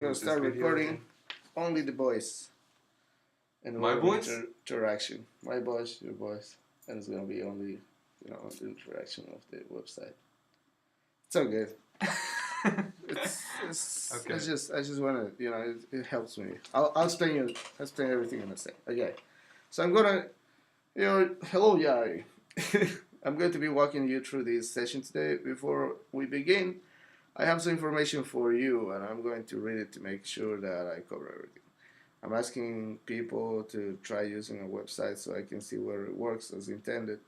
Gonna start recording only the voice and my voice interaction. My voice, your voice, and it's gonna be only the interaction of the website. It's all good. It's okay. I just wanna it helps me. I'll explain everything in a sec. Okay, so I'm gonna hello Yari. I'm going to be walking you through this session today. Before we begin, I have some information for you, and I'm going to read it to make sure that I cover everything. I'm asking people to try using a website so I can see where it works as intended.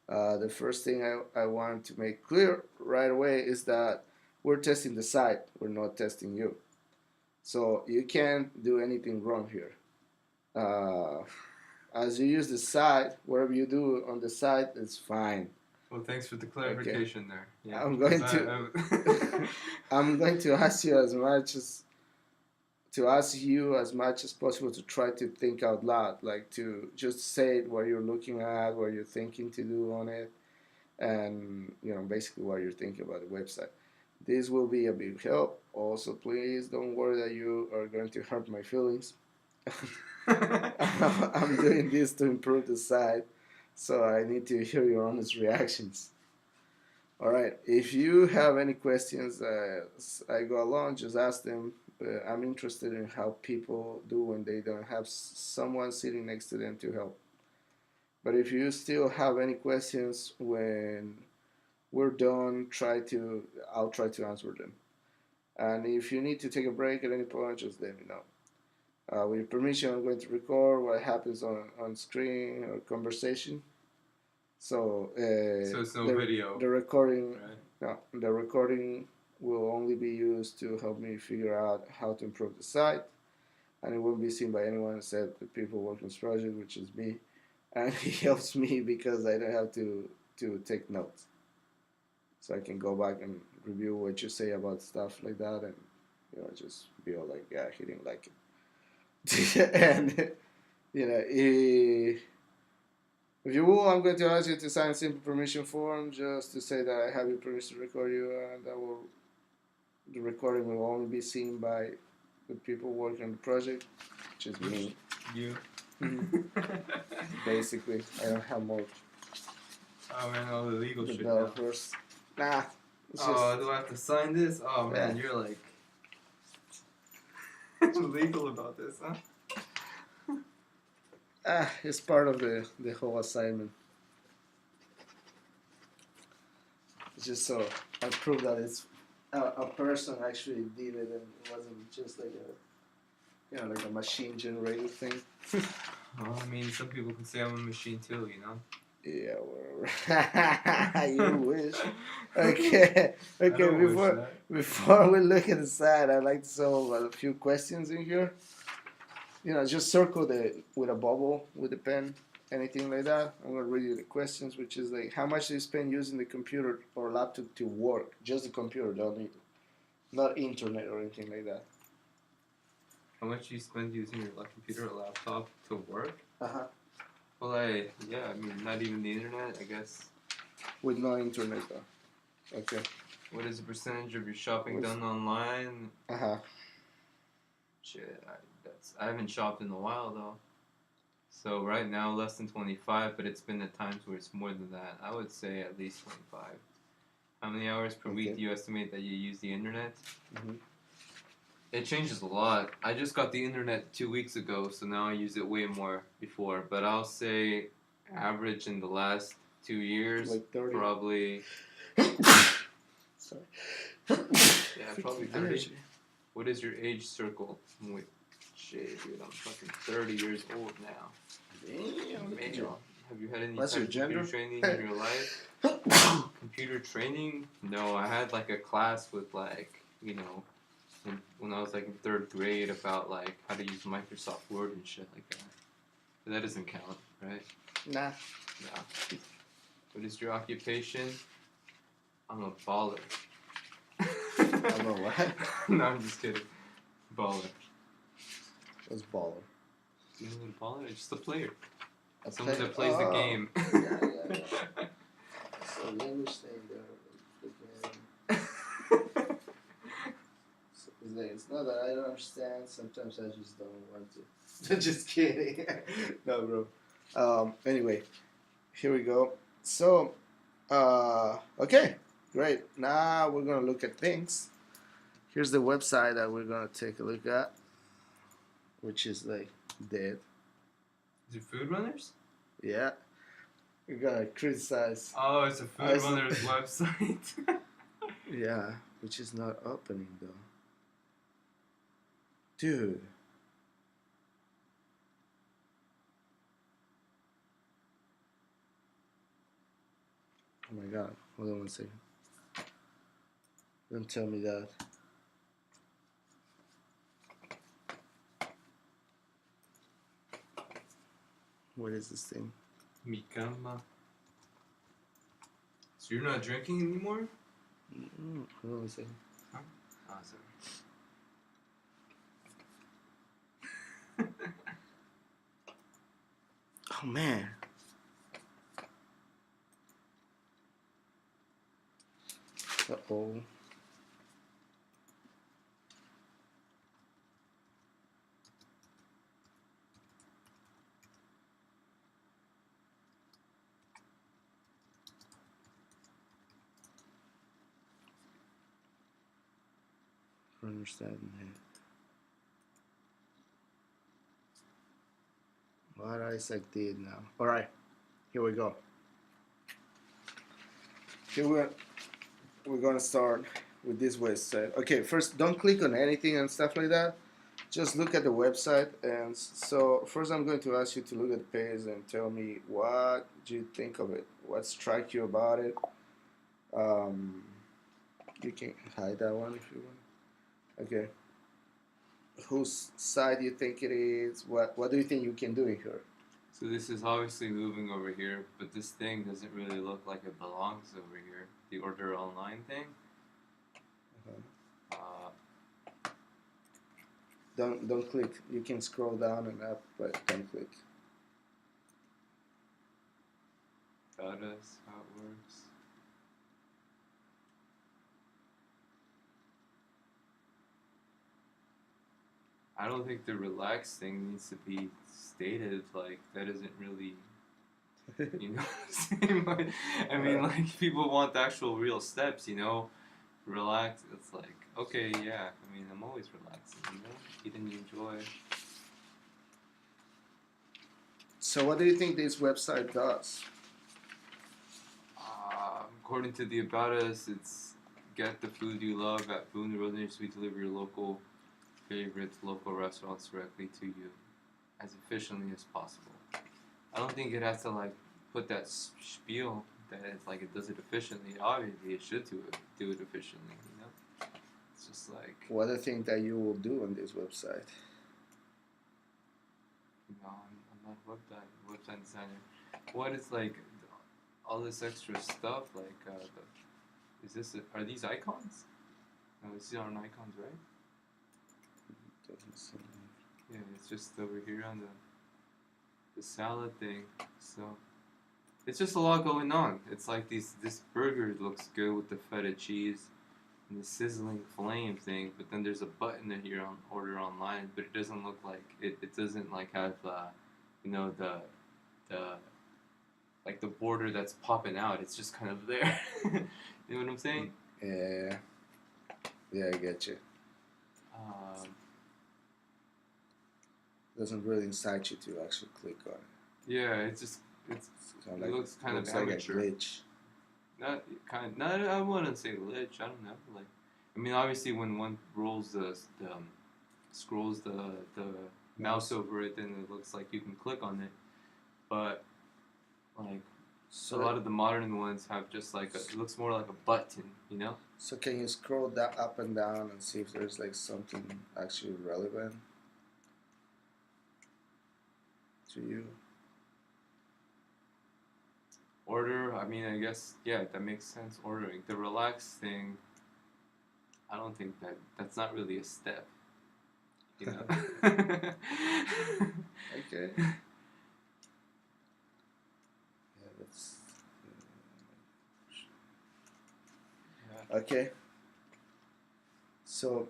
The first thing I want to make clear right away is that we're testing the site, we're not testing you. So you can't do anything wrong here. As you use the site, whatever you do on the site is fine. Well, thanks for the clarification there. Yeah, I'm going to I'm going to ask you as much as possible to try to think out loud, like to just say what you're looking at, what you're thinking to do on it, and basically what you're thinking about the website. This will be a big help. Also, please don't worry that you are going to hurt my feelings. I'm doing this to improve the site, so I need to hear your honest reactions. Alright, if you have any questions as I go along, just ask them. I'm interested in how people do when they don't have someone sitting next to them to help. But if you still have any questions when we're done, I'll try to answer them. And if you need to take a break at any point, just let me know. With your permission, I'm going to record what happens on screen or conversation. So it's no video. The recording, right? No, the recording will only be used to help me figure out how to improve the site, and it won't be seen by anyone except the people working on this project, which is me. And it helps me because I don't have to take notes, so I can go back and review what you say about stuff like that, and just be all like, yeah, he didn't like it. And if you will, I'm going to ask you to sign a simple permission form just to say that I have your permission to record you, and the recording will only be seen by the people working on the project, which is me. You. Basically, I don't have more. Oh man, all the legal shit. First. Nah. Do I have to sign this? Oh man, you're like legal about this, huh? It's part of the whole assignment. It's just so I prove that it's a person actually did it, and it wasn't just like a machine generated thing. Well, I mean, some people can say I'm a machine too, Yeah, whatever. You wish. Okay. Before we look at the side, I'd like to solve a few questions in here. Just circle with a bubble with a pen, anything like that. I'm going to read you the questions, which is like, how much do you spend using the computer or laptop to work? Just the computer, not internet or anything like that. How much do you spend using your computer or laptop to work? Uh-huh. Well, I mean, not even the internet, I guess. With no internet, though. Okay. What is the percentage of your shopping done online? Uh-huh. Shit, I haven't shopped in a while, though. So right now, less than 25, but it's been at times where it's more than that. I would say at least 25. How many hours per week do you estimate that you use the internet? Mm-hmm. It changes a lot. I just got the internet 2 weeks ago, so now I use it way more before. But I'll say average in the last 2 years, like 30. Probably. Sorry. Yeah, probably 30. What is your age circle? Wait, shit, dude, I'm fucking 30 years old now. Damn. Have you had any computer training in your life? Computer training? No, I had like a class with when I was like in 3rd grade about like how to use Microsoft Word and shit like that. But that doesn't count, right? Nah. What is your occupation? I'm a baller. I'm a what? No, I'm just kidding. Baller. What's baller? You know what a baller is? Just a player. Someone that plays the game. Yeah. So the English thing there, the game. So is today. It's not that I don't understand. Sometimes I just don't want to. Just kidding. No, bro. Anyway, here we go. So, okay, great. Now we're gonna look at things. Here's the website that we're gonna take a look at, which is like dead. Is it Food Runners? Yeah, we're gonna criticize. Oh, it's a Food Runners website. Yeah, which is not opening though. Dude. Oh my god. Hold on one second. Don't tell me that. What is this thing? Mikama. So you're not drinking anymore? Hold on one second. Huh? Oh, sorry. Oh man. Uh-oh. I don't understand that. What Isaac did now. Alright, here we go. Here we're gonna start with this website. Okay, first don't click on anything and stuff like that. Just look at the website, and so first I'm going to ask you to look at the page and tell me what do you think of it. What struck you about it? You can hide that one if you want. Okay. Whose side do you think it is? What do you think you can do in here? So this is obviously moving over here, but this thing doesn't really look like it belongs over here. The order online thing. Don't click. You can scroll down and up, but don't click. That is how it works. I don't think the relaxed thing needs to be stated. Like that isn't really, you know what I'm saying? Like, I mean, like people want the actual real steps, you know. Relax. It's like okay, yeah. I mean, I'm always relaxing, you know. Eat and enjoy. So what do you think this website does? According to the About Us, it's get the food you love at Food Runners. We deliver your local favorites, local restaurants directly to you as efficiently as possible. I don't think it has to like put that spiel that it's like it does it efficiently. Obviously, it should do it efficiently. You know, it's just like What do you think that you will do on this website? you know, I'm not a website designer. What is like all this extra stuff like is this are these icons? No, these aren't icons, right? Doesn't seem. Yeah, it's just over here on the salad thing. So it's just a lot going on. It's like this burger looks good with the feta cheese and the sizzling flame thing, but then there's a button in here on order online, but it doesn't look like it doesn't like have you know the like the border that's popping out. It's just kind of there. You know what I'm saying? Yeah. Yeah, I get you. Doesn't really incite you to actually click on it. Yeah, it's it looks kind of amateur. Like a glitch. Not I wouldn't say glitch. I don't know. Like, I mean, obviously when one rolls scrolls the mouse over it, then it looks like you can click on it. But like so a lot of the modern ones have just like it looks more like a button, you know. So can you scroll that up and down and see if there's like something actually relevant to you? Order. I mean, I guess yeah, that makes sense. Ordering the relax thing. I don't think that's not really a step. You know. Okay. Yeah, that's. Yeah. Okay. So,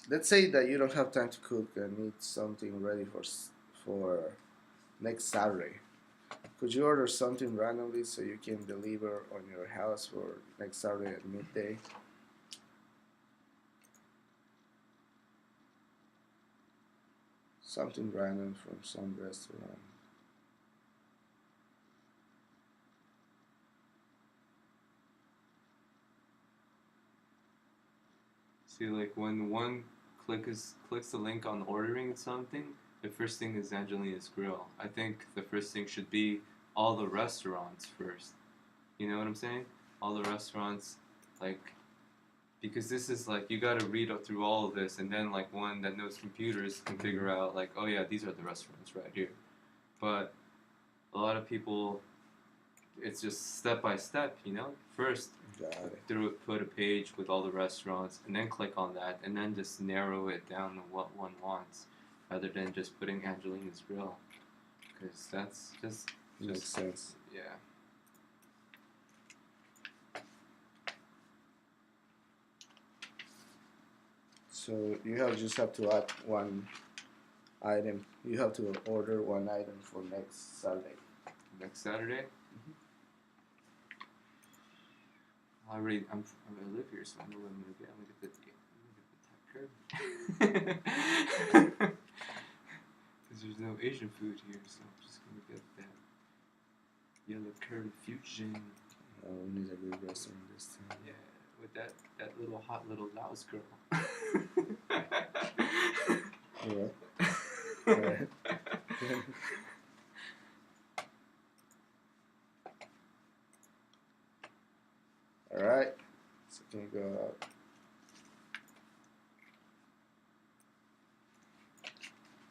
let's say that you don't have time to cook and need something ready for next Saturday. Could you order something randomly so you can deliver on your house for next Saturday at midday? Something random from some restaurant. See, like when one clicks the link on ordering something, the first thing is Angelina's Grill. I think the first thing should be all the restaurants first. You know what I'm saying? All the restaurants, like, because this is like you got to read up through all of this, and then like one that knows computers can figure out like, oh yeah, these are the restaurants right here. But a lot of people, it's just step by step. You know, first Got it. put a page with all the restaurants, and then click on that, and then just narrow it down to what one wants, rather than just putting Angelina's Grill, because that's Makes sense. yeah. So you just have to add one item. You have to order one item for next Saturday. Next Saturday. I live here, so I know what I'm gonna get. I'm gonna get the type curry. Because there's no Asian food here, so I'm just gonna get that yellow curry fusion. We need a good restaurant this time. Yeah, with that little hot little Laos girl. Yeah. Alright. Alright. So can you go out?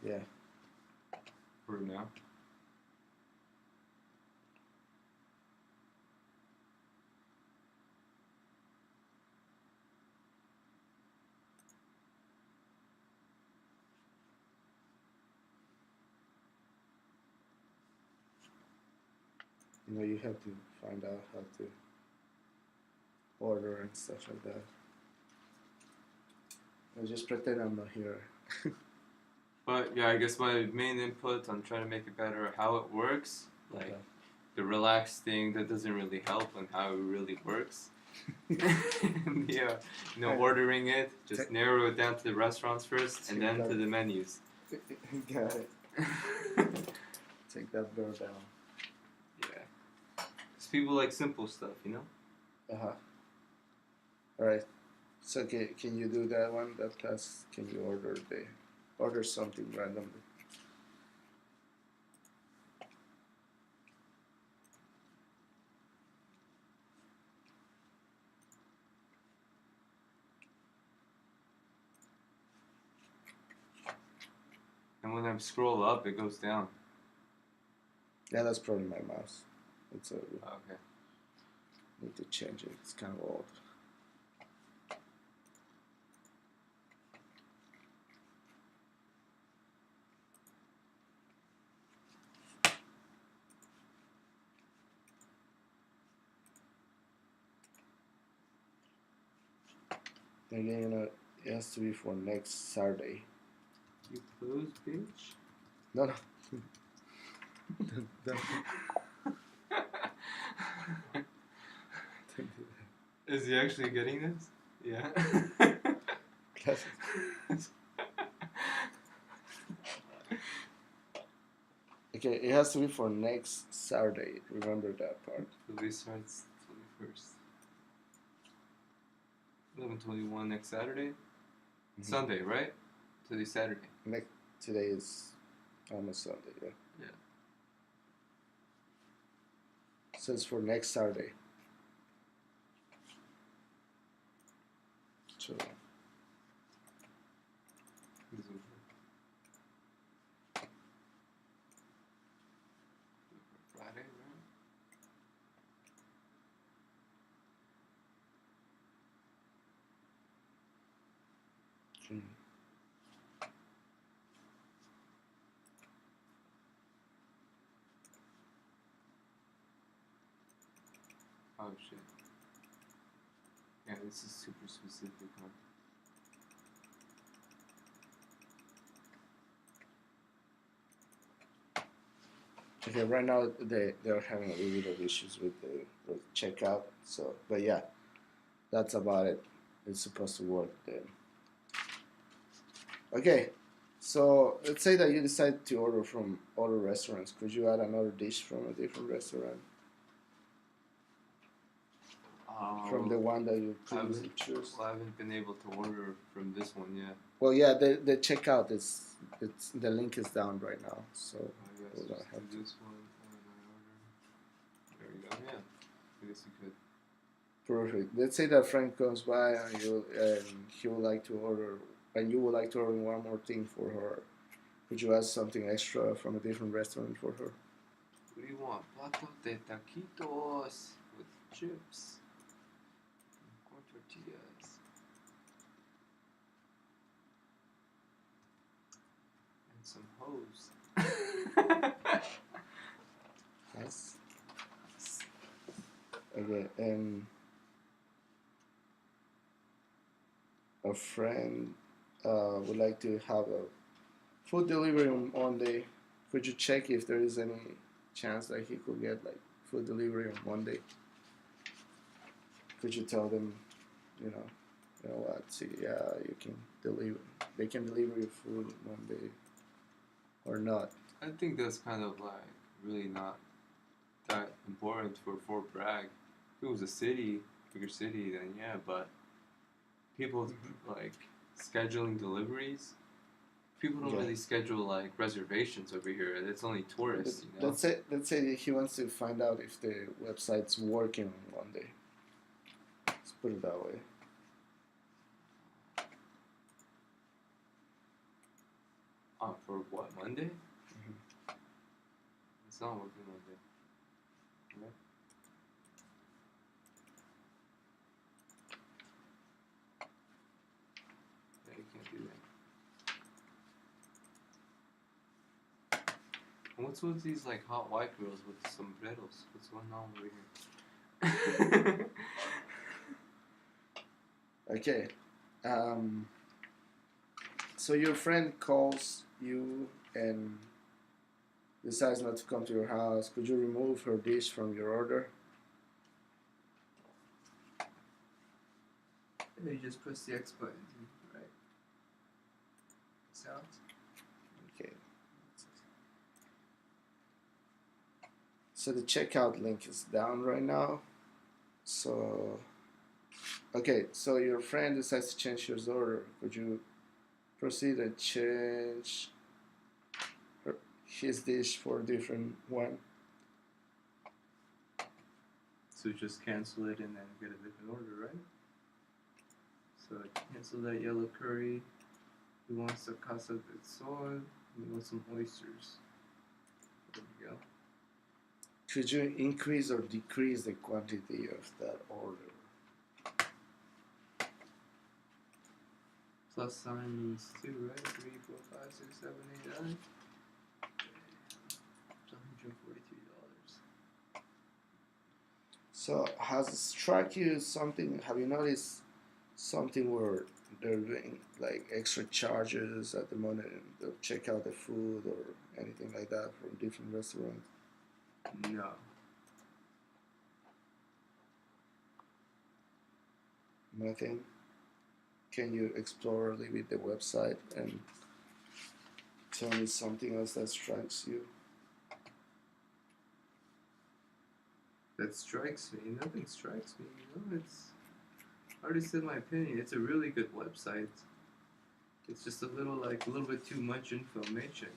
Yeah. For now. You have to find out how to order and stuff like that. I just pretend I'm not here. But yeah, I guess my main input on trying to make it better, how it works, like Okay. the relaxed thing that doesn't really help on how it really works. Yeah, ordering it, just narrow it down to the restaurants first, and then to the menus. Got it. Take that girl down. Yeah, because people like simple stuff, you know. Alright. So can you do that one? That task? Can you order something randomly? And when I scroll up, it goes down. Yeah, that's probably my mouse. It's Okay. need to change it. It's kind of old. Again, it has to be for next Saturday. You close, bitch. No, no. Don't do Is he actually getting this? Yeah. that. Okay, it has to be for next Saturday. Remember that part. Release starts 21st. 11/21 next Saturday? Mm-hmm. Sunday, right? Today's Saturday. Today is almost Sunday, yeah. Yeah. So it's for next Saturday. So Friday, right? Oh shit. Yeah, this is super specific, huh? Okay, right now they're having a little bit of issues with the checkout. So, but yeah, that's about it. It's supposed to work then. Okay, so let's say that you decide to order from other restaurants. Could you add another dish from a different restaurant from the Oh, one that you I haven't. previously chose? Well, I haven't been able to order from this one yet. Well, yeah, the checkout is it's the link is down right now, so I guess we're gonna just have do to. this one and I order. There we go. Yeah, I guess you could. Perfect. Let's say that a friend comes by and he would like to order, and you would like to order one more thing for her. Could you ask something extra from a different restaurant for her? What do you want? Plato de taquitos with chips and corn tortillas and some hose. Yes. Okay, and a friend would like to have a food delivery on Monday. Could you check if there is any chance that he could get like food delivery on Monday? Could you tell them, you know, you know what? See, yeah, you can deliver. They can deliver your food Monday or not. I think that's kind of like really not that important for Fort Bragg. If it was a city, bigger city, then yeah, but people like scheduling deliveries. People don't Yeah. really schedule like reservations over here. It's only But tourists, you know. let's say he wants to find out if the website's working on Monday. Let's put it that way. For what, Monday? Mhm. It's not working Monday. Right? Yeah, you can't do that. And what's with these like hot white girls with the sombreros? What's going on over here? Okay. Um, so your friend calls you and decides not to come to your house. Could you remove her dish from your order? You just press the X button, right? Sound? Okay. So the checkout link is down right now. So okay, so your friend decides to change your order. Could you proceed and change his dish for a different one? So just cancel it and then get a different order, right? So cancel that yellow curry. He wants a casa de sol. He wants some oysters. There we go. Could you increase or decrease the quantity of that order? Plus sign means 2, right? 3, 4, 5, 6, 7, 8, 9. It's $143. So has it struck you something? Have you noticed something where they're doing like extra charges at the moment to check out the food or anything like that from different restaurants? No. Nothing. Can you explore a little bit the website and tell me something else that strikes you? That strikes me. Nothing strikes me. You know, it's. I already said my opinion. It's a really good website. It's just a little bit too much information.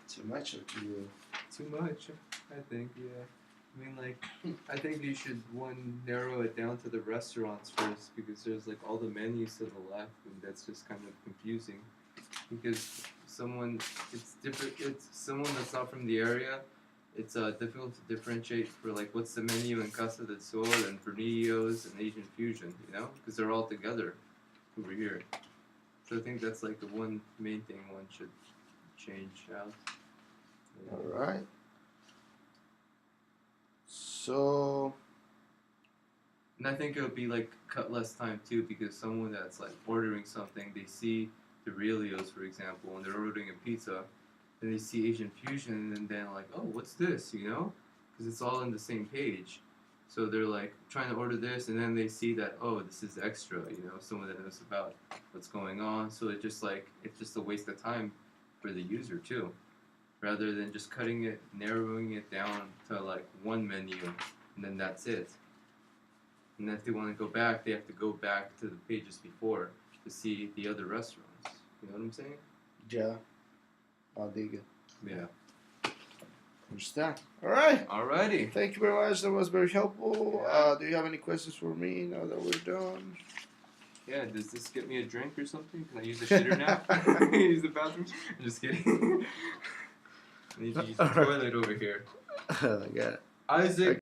Too much or too? Too much, I think. Yeah. I mean, like, I think you should narrow it down to the restaurants first because there's like all the menus to the left, and that's just kind of confusing. Because it's different. It's someone that's not from the area. It's difficult to differentiate for like what's the menu in Casa del Sol and Fernillo's and Asian Fusion, you know, because they're all together over here. So I think that's like the one main thing one should change out. All right. So And I think it would be like cut less time too because someone that's like ordering something, they see the Relios, for example, when they're ordering a pizza, then they see Asian fusion, and then like, oh, what's this? You know, because it's all in the same page. So they're like trying to order this, and then they see that, oh, this is extra. You know, someone that knows about what's going on. So it's just a waste of time for the user too, rather than just cutting it, narrowing it down to like one menu, and then that's it. And then if they want to go back, they have to go back to the pages before to see the other restaurants. You know what I'm saying? Yeah, I'll dig it. Yeah. Understand. All right. Alrighty. Thank you very much. That was very helpful. Yeah. Do you have any questions for me now that we're done? Yeah, does this get me a drink or something? Can I use the shitter now? Can I use the bathroom? I'm just kidding. I need to use the toilet over here. I got it. Isaac.